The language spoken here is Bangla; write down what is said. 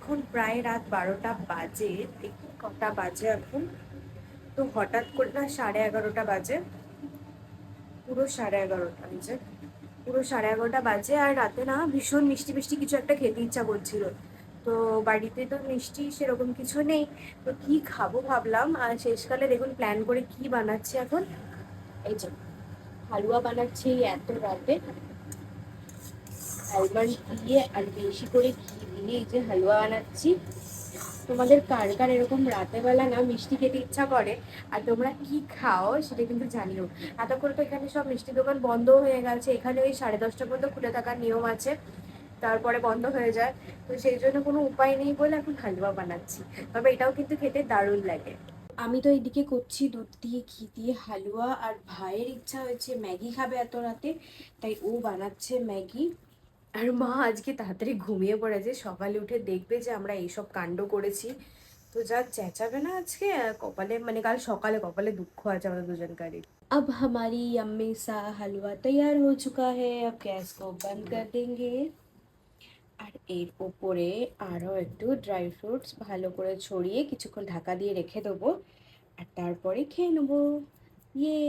এখন প্রায় রাত 12টা বাজে। দেখি কটা বাজে এখন। তো হঠাৎ করে না 11:30 বাজে, পুরো 11:30 বাজে, পুরো 11:30 বাজে। আর রাতে না ভীষণ মিষ্টি মিষ্টি কিছু একটা খেতে ইচ্ছা করছিল। তো বাড়িতে তো মিষ্টি সেরকম কিছু নেই, তো কি খাবো ভাবলাম। আর শেষকালে দেখুন প্ল্যান করে কি বানাচ্ছি এখন। এই যে হালুয়া বানাচ্ছি এই এত রাতে, আলমন্ড দিয়ে আর বেশি করে ঘি দিয়ে এই যে হালুয়া বানাচ্ছি। তোমাদের কার কার এরকম রাতের বেলা না মিষ্টি খেতে ইচ্ছা করে, আর তোমরা কি খাও সেটা কিন্তু জানিও। এতক্ষণ তো এখানে সব মিষ্টি দোকান বন্ধ হয়ে গেছে, এখানে ওই 10:30 পর্যন্ত খুলে থাকার নিয়ম আছে, তারপরে বন্ধ হয়ে যায়। তো সেই জন্য কোনো উপায় নেই বলে এখন হালুয়া বানাচ্ছি। তবে এটাও কিন্তু খেতে দারুণ লাগে। আমি তো এইদিকে করছি দুধ দিয়ে ঘি দিয়ে হালুয়া, আর ভাইয়ের ইচ্ছা হয়েছে ম্যাগি খাবে এত রাতে, তাই ও বানাচ্ছে ম্যাগি। আর মা আজকে তাড়াতাড়ি ঘুমিয়ে পড়েছে, সকালে উঠে দেখবে যে আমরা এইসব কাণ্ড করেছি। তো যা চেঁচাবে না আজকে, কপালে মানে কাল সকালে কপালে দুঃখ আছে আমাদের দুজনকারই। अब हमारी यम्मी सा हलवा तैयार हो चुका है, अब गैस को बंद कर देंगे। আর এর ওপরে আরও একটু ড্রাই ফ্রুটস ভালো করে ছড়িয়ে কিছুক্ষণ ঢাকা দিয়ে রেখে দেবো, আর তারপরে খেয়ে নেবো। ইয়ে।